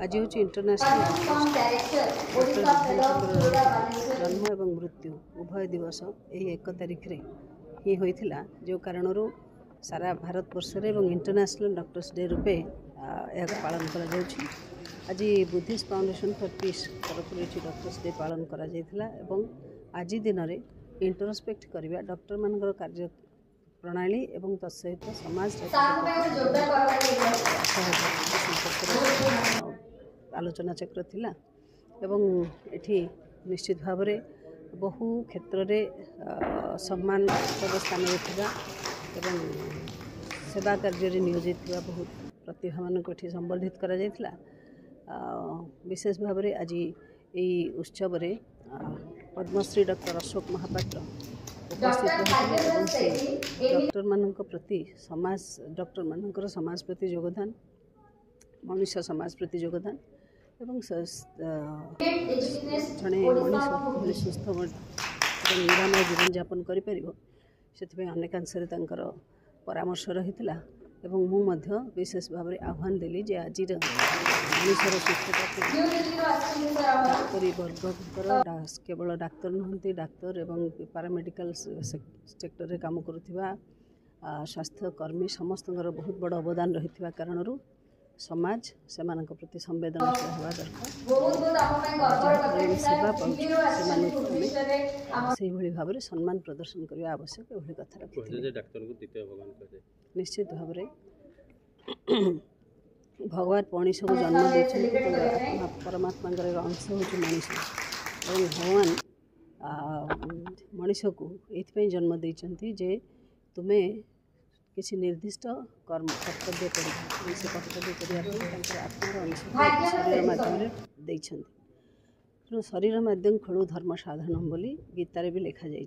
आज हूँ इंटरनेशनल जन्म एवं मृत्यु उभय दिवस यही 1 तारिख रे ही होइथिला जो कारण सारा भारत वर्ष इंटरनेशनल डॉक्टर्स डे रूपे यह पालन करा जाउछि। आज बुद्धिस्ट फाउंडेशन फॉर पीस तरफ डॉक्टर्स डे पालन करा जाइथिला एवं आज दिन में इंटरस्पेक्ट करवा डॉक्टर मानकर कार्य प्रणाली एवं तत्सहित समाज आलोचना चक्र थिला एवं एठी निश्चित भाव में बहु क्षेत्र में सम्मान स्थान एवं सेवा कार्य नियोजित हुआ बहुत प्रतिभा मानक संबर्धित करा जायथिला। विशेष भाव में आज यही उत्सव रे पद्मश्री डॉक्टर अशोक महापात्र उपस्थित डॉक्टर मानक प्रति समाज डॉक्टर मानकर समाज प्रति योगदान मनुष्य समाज प्रति योगदान एवं जड़े मनुष्य सुस्थ निरामय जीवन यापन कर अनेकांशरे परामर्श रही एवं मु विशेष भाव में आह्वान देली जे आज मनुष्यर सुस्थता डाक्तरी वर्ग केवल डाक्तर नुहति डाक्तर एवं पारामेडिकल सेक्टर रे काम करुवा स्वास्थ्य कर्मी समस्त बहुत बड़ अवदान रही कारण समाज से प्रति संवेदनशील होगा दरकार सेवा पाई भाव में सम्मान प्रदर्शन करने आवश्यक ये कथा रखी निश्चित भाव में भगवान मनीष को जन्म देते परमात्मा अंश हूँ मनीष और भगवान मनीष को ये जन्म देते जे तुम्हें किसी निर्दिष्ट कर्म कर्तव्य कर कर्तव्य आत्मार शरीर माध्यम तेणु शरीर माध्यम खड़ू धर्म साधन बोली गीतार भी लिखा जाइए।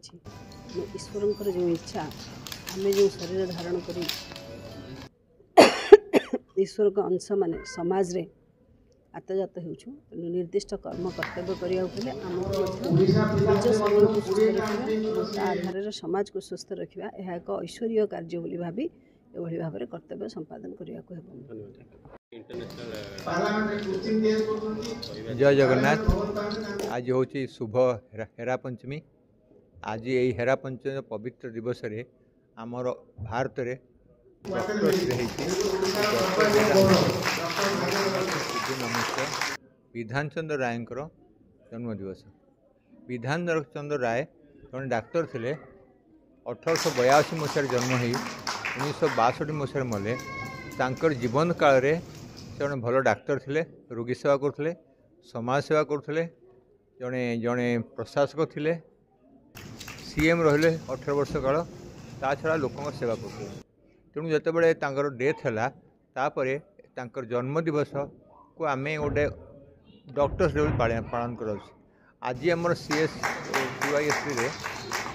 ईश्वर जो इच्छा आम जो शरीर धारण कर ईश्वर का अंश माने समाज रे आतजात होछु तेणु निर्दिष्ट कर्म कर्तव्य करिया निज शरीर को सुस्थ रखा आधार समाज को सुस्थ रखा यह एक ऐश्वर्य कार्य बोली भावी एभली भाव में कर्तव्य संपादन करने को जय जगन्नाथ। आज हूँ शुभ हेरा पंचमी। आज यही हेरा पंचमी पवित्र दिवस रे आमर भारत रे विधान चंद्र राय जन्म दिवस। विधान चंद्र राय जड़े डाक्तर थे 1882 मसीह जन्म हो 1962 मसीह मले तांकर जीवन काल रे जड़े भल डाक्तर थे रोगी सेवा करते समाज सेवा करते जड़े जड़े प्रशासक थे सीएम रहिले 18 वर्ष काल ता छड़ा लोकों सेवा करते तेणु जितेबाला तांकर डेथ है तापर तांकर जन्म दिवस को आम गोटे डॉक्टर्स डे पालन कर। आज आमर सीएस CYSC रे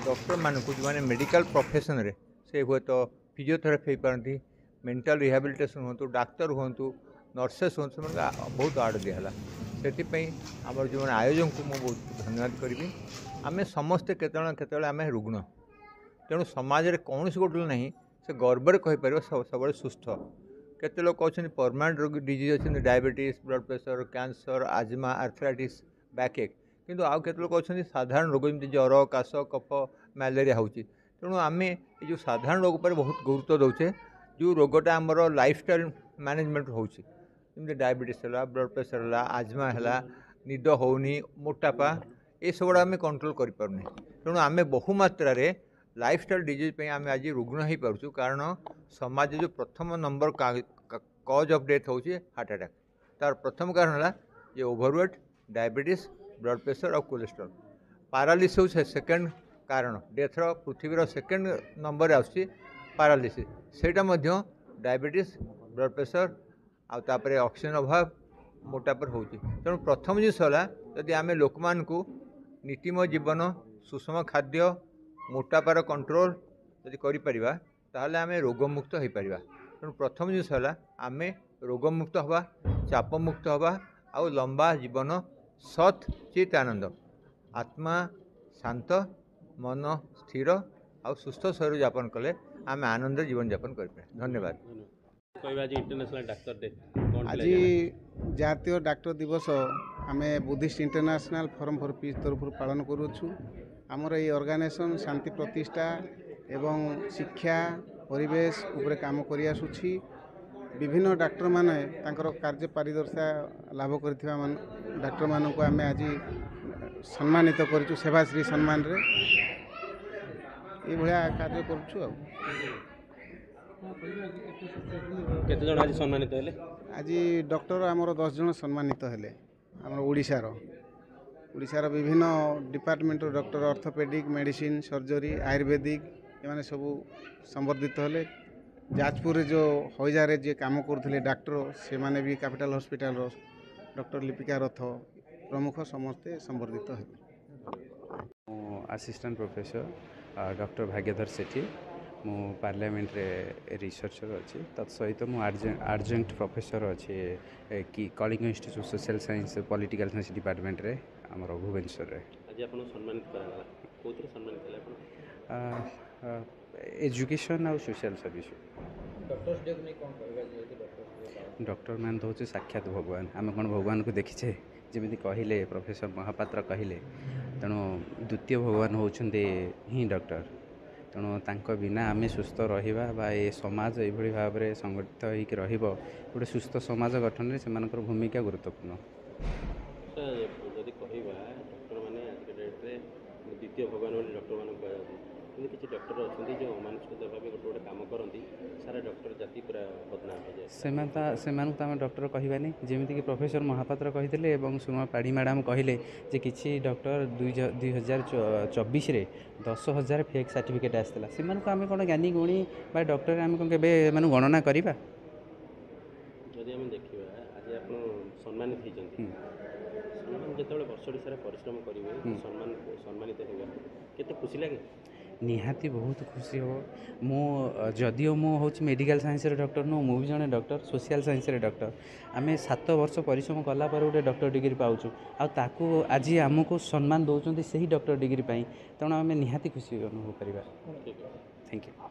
डॉक्टर मानक जो मैंने मेडिकल प्रोफेशन रे से हुए तो फिजियोथेरापी हो पारती मेंटल रिहाबिलिटेशन हूँ डाक्तर हूँ नर्सेस हूँ से बहुत आर्ड दिहला से आमर जो आयोजन को मुझे बहुत धन्यवाद करी। आम समस्ते केतल आम रुग्ण तेणु समाज रे कौन गोटे ना से गर्वर कहीपर सब सुस्थ केते लोग कहते परमानेंट रोग डिजीज अच्छे डायबिटीज ब्लड प्रेशर कैंसर आजमा आर्थराइटिस बैकएक किंतु आउ केते लोग कहते साधारण रोग जमी ज्वर काश कफ मैलेरिया होची तेणु आम ये साधारण रोग पर बहुत गुरुत्व दौचे जो रोगटा आमर लाइफस्टाइल मैनेजमेंट होची जमी डायबिटीज है ब्लड प्रेशर है आजमा है निद होनी मोटापा ये सब आम कंट्रोल करें तेणु आम बहुमात्रा लाइफस्टाइल डिजीज पे आम आज रुग्ण हो पार्छु कारण समाज जो प्रथम नंबर कज ऑफ डेथ होची हार्ट अटैक तार प्रथम कारण है ये ओवरवेट डायबिटीज ब्लड प्रेशर और कोलेस्ट्रॉल पैरालिसिस हो सेकेंड कारण डेथ पृथ्वीर सेकेंड नंबर आसुची पैरालिसिस सेटा मध्य डायबिटीज ब्लड प्रेशर आउे ऑक्सीजन अभाव मोटापर होची तेणु प्रथम जिस जदि आम लोक मान नीतिमय जीवन सुषम खाद्य मोटापार कंट्रोल जदि करिपरिबा ताहले आमे रोगमुक्त हो पार तेणु प्रथम जिस आम रोगमुक्त हवा चापमुक्त हवा आउ लंबा जीवन सत चित आनंद आत्मा शांत मन स्थिर आ सुस्थ शरीर यापन कले आम आनंद जीवन यापन कर। धन्यवाद। इंटरनेशनल डॉक्टर डे आज ଜାତୀୟ ଡାକ୍ତର ଦିବସ ଆମେ ବୁଦ୍ଧିଷ୍ଟ ଇଣ୍ଟରନ୍ୟାସନାଲ ଫୋରମ ଫର ପିସ୍ ତରଫରୁ ପାଳନ କରୁଛୁ। ଆମର এই ଅର୍ଗାନାଇଜେସନ୍ ଶାନ୍ତି ପ୍ରତିଷ୍ଠା ଏବଂ ଶିକ୍ଷା ପରିବେଶ ଉପରେ କାମ କରି ଆସୁଛି। ବିଭିନ୍ନ ଡାକ୍ତରମାନେ ତାଙ୍କର କାର୍ଯ୍ୟ ପାରିଦର୍ଶିତା ଲାଭ କରିଥିବା ଡାକ୍ତରମାନଙ୍କୁ ଆମେ ଆଜି ସମ୍ମାନିତ କରିଛୁ ସେବାଶ୍ରୀ ସମ୍ମାନରେ। ଏଇଭଳିଆ କାର୍ଯ୍ୟ କରୁଛୁ ଆଉ। କେତେ ଜଣ ଆଜି ସମ୍ମାନିତ ହେଲେ? ଆଜି ଡକ୍ଟର ଆମର 10 ଜଣ ସମ୍ମାନିତ ହେଲେ। ଆମର ଓଡ଼ିଶାର ବିଭିନ୍ନ ଡିପାର୍ଟମେଣ୍ଟର ଡକ୍ଟର ଅର୍ଥୋପେଡ଼ିକ୍, ମେଡ଼ିସିନ, ସର୍ଜରୀ, ଆୟୁର୍ବେଦିକ ଏମାନେ ସବୁ ସମ୍ବର୍ଦ୍ଧିତ ହେଲେ। ଯାଜପୁରରେ ଯେଉଁ ହଇଜାରେ ଯିଏ କାମ କରୁଥିଲେ ଡାକ୍ତର ସେମାନେ ବି କ୍ୟାପିଟାଲ ହସ୍ପିଟାଲର ଡକ୍ଟର ଲିପିକା ରଥ ପ୍ରମୁଖ ସମସ୍ତେ ସମ୍ବର୍ଦ୍ଧିତ ହେଲେ। Assistant professor doctor Bhagyadhar Sethi. ମୁଁ ପାର୍ଲାମେଣ୍ଟରେ ରିସର୍ଚ୍ଚର ଅଛି। ତତ୍ ସହିତ ମୁଁ ଆଡ଼ଜୁଣ୍ଟ ପ୍ରଫେସର ଅଛି କି Kalinga institute social science political science ଡିପାର୍ଟମେଣ୍ଟରେ ଆମର ଭୁବନେଶ୍ୱରରେ। ଆଜି ଆପଣଙ୍କୁ ସମ୍ମାନିତ କରାଗଲା, କେଉଁଥିରେ ସମ୍ମାନିତ ହେଲେ ଆପଣ? ଏଜୁକେସନ୍ ଆଉ ସୋସିଆଲ ସର୍ଭିସ୍। ଡକ୍ଟରମାନେ ତ ହେଉଛି ସାକ୍ଷାତ ଭଗବାନ। ଆମେ କ'ଣ ଭଗବାନଙ୍କୁ ଦେଖିଛେ? ଯେମିତି କହିଲେ ପ୍ରଫେସର ମହାପାତ୍ର କହିଲେ, ତେଣୁ ଦ୍ୱିତୀୟ ଭଗବାନ ହେଉଛନ୍ତି ହିଁ ଡକ୍ଟର। ତେଣୁ ତାଙ୍କ ବିନା ଆମେ ସୁସ୍ଥ ରହିବା ବା ଏ ସମାଜ ଏଇଭଳି ଭାବରେ ସଂଗଠିତ ହୋଇକି ରହିବ, ଗୋଟେ ସୁସ୍ଥ ସମାଜ ଗଠନରେ ସେମାନଙ୍କର ଭୂମିକା ଗୁରୁତ୍ୱପୂର୍ଣ୍ଣ। ଯଦି କହିବା ଡକ୍ଟରମାନେ ଆଜିକା ଡେଟ୍ରେ ଦ୍ୱିତୀୟ ଭଗବାନ ବୋଲି ଡକ୍ଟରମାନଙ୍କୁ କୁହାଯାଉଛି, କିନ୍ତୁ କିଛି ଡକ୍ଟର ଅଛନ୍ତି ଯେଉଁ ଅମାନୁଷିକତା ଭାବେ ଗୋଟେ କାମ କରନ୍ତି, ସାରା ଡକ୍ଟର ଜାତି ପୁରା ବଦନାମ ହେଇଯାଏ। ସେମାନଙ୍କୁ ତ ଆମେ ଡକ୍ଟର କହିବାନି। ଯେମିତିକି ପ୍ରଫେସର ମହାପାତ୍ର କହିଥିଲେ ଏବଂ ସୁମା ପାଢ଼ୀ ମ୍ୟାଡ଼ାମ୍ କହିଲେ ଯେ କିଛି ଡକ୍ଟର 2024ରେ 10,000 ଫେକ୍ ସାର୍ଟିଫିକେଟ୍ ଆସିଥିଲା। ସେମାନଙ୍କୁ ଆମେ କ'ଣ ଜ୍ଞାନୀ ଗୁଣୀ ବା ଡକ୍ଟର ଆମେ କ'ଣ କେବେ ଏମାନଙ୍କୁ ଗଣନା କରିବା? ଯଦି ଆମେ ଦେଖିବା ଆଜି ଆପଣ ସମ୍ମାନିତ ହେଇଛନ୍ତି, ସେମାନେ ଯେତେବେଳେ ବର୍ଷଟି ସାରା ପରିଶ୍ରମ କରିବେ ସମ୍ମାନିତ ହେବେ, କେତେ ଖୁସି ଲାଗେ? ନିହାତି ବହୁତ ଖୁସି ହେବ। ଯଦିଓ ମୁଁ ହେଉଛି ମେଡ଼ିକାଲ ସାଇନ୍ସରେ ଡକ୍ଟର ନୁହଁ, ମୁଁ ବି ଜଣେ ଡକ୍ଟର, ସୋସିଆଲ ସାଇନ୍ସରେ ଡକ୍ଟର। ଆମେ 7 ବର୍ଷ ପରିଶ୍ରମ କଲା ପରେ ଗୋଟେ ଡକ୍ଟର ଡିଗ୍ରୀ ପାଉଛୁ, ଆଉ ତାକୁ ଆଜି ଆମକୁ ସମ୍ମାନ ଦେଉଛନ୍ତି ସେହି ଡକ୍ଟର ଡିଗ୍ରୀ ପାଇଁ। ତେଣୁ ଆମେ ନିହାତି ଖୁସି ଅନୁଭବ କରିବା। Thank you.